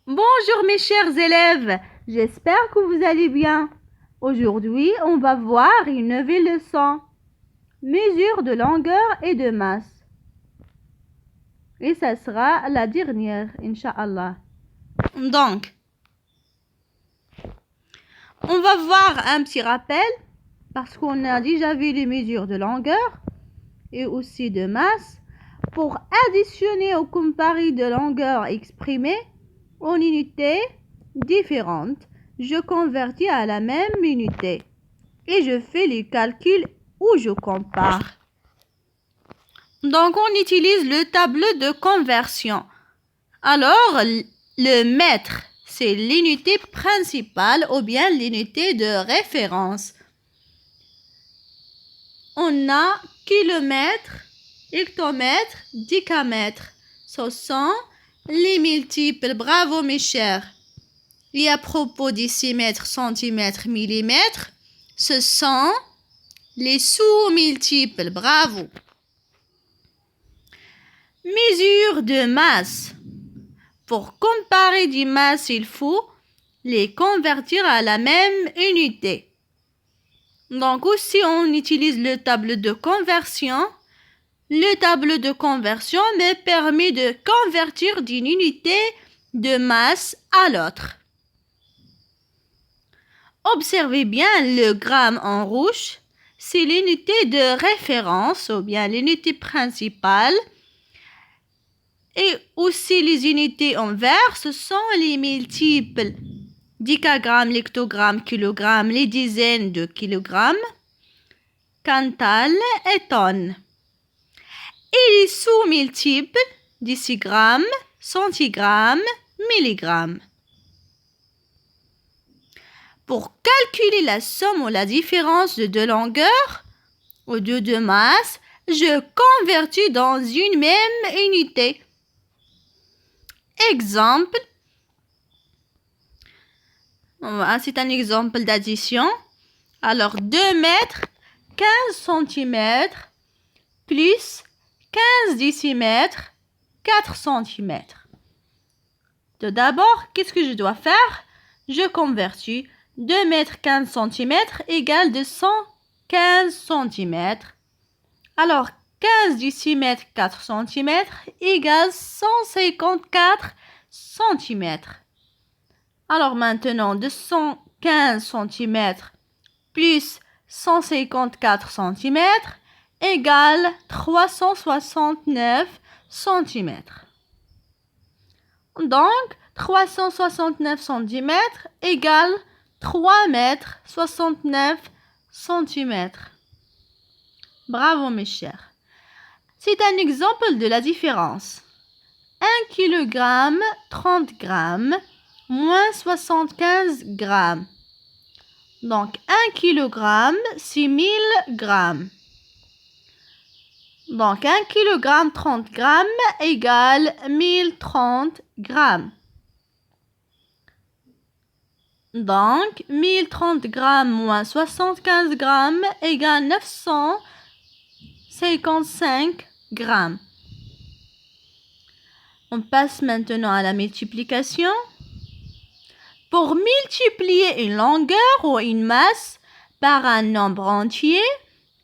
Bonjour mes chers élèves, j'espère que vous allez bien. Aujourd'hui, on va voir une nouvelle leçon. Mesure de longueur et de masse. Et ça sera la dernière, Inch'Allah. Donc, on va voir un petit rappel parce qu'on a déjà vu les mesures de longueur et aussi de masse. Pour additionner ou comparer de longueur exprimée en unités différentes, je convertis à la même unité et je fais les calculs où je compare. Donc, on utilise le tableau de conversion. Alors, le mètre, c'est l'unité principale ou bien l'unité de référence. On a kilomètre, hectomètre, décamètre. Ce sont les multiples. Bravo mes chers. Et à propos décimètre, centimètre, millimètre, ce sont les sous-multiples. Bravo. Mesure de masse. Pour comparer des masses, il faut les convertir à la même unité. Donc aussi, on utilise le tableau de conversion. Le tableau de conversion me permet de convertir d'une unité de masse à l'autre. Observez bien le gramme en rouge, c'est l'unité de référence ou bien l'unité principale. Et aussi les unités en vert, ce sont les multiples. Décagrammes, lectogrammes, kilogrammes, les dizaines de kilogrammes, quintales et tonnes. Et les sous-multiples, décigrammes, centigrammes, milligrammes. Pour calculer la somme ou la différence de deux longueurs ou de deux masses, je convertis dans une même unité. Exemple, c'est un exemple d'addition. Alors, 2 mètres, 15 centimètres, plus 15 décimètres, 4 centimètres. Tout d'abord, qu'est-ce que je dois faire? Je convertis 2 mètres 15 centimètres égale 215 centimètres. Alors, 15 décimètres 4 centimètres égale 154 centimètres. Alors maintenant, 215 centimètres plus 154 centimètres égale 369 centimètres. Donc, 369 centimètres égale 3 mètres 69 centimètres. Bravo mes chers. C'est un exemple de la différence. 1 kg 30 grammes moins 75 grammes. Donc 1 kg c'est 1000 grammes. Donc 1 kg 30 grammes égale 1030 grammes. Donc 1030 grammes moins 75 grammes égale 955 grammes. On passe maintenant à la multiplication. Pour multiplier une longueur ou une masse par un nombre entier,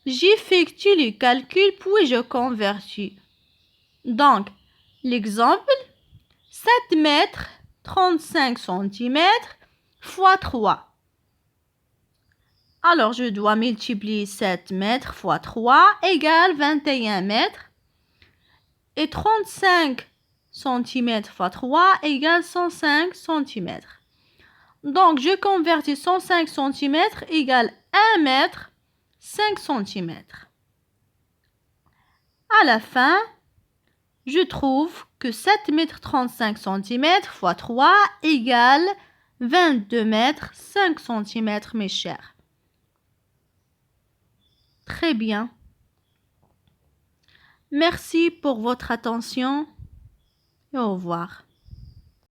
j'effectue le calcul puis je convertis. Donc, l'exemple, 7 mètres 35 cm fois 3. Alors, je dois multiplier 7 mètres fois 3 égale 21 mètres. Et 35 cm fois 3 égale 105 cm. Donc, je convertis 105 cm égale 1 mètre 5 cm. À la fin, je trouve que 7 mètres 35 cm fois 3 égale 22 mètres 5 cm, mes chers. Très bien. Merci pour votre attention et au revoir.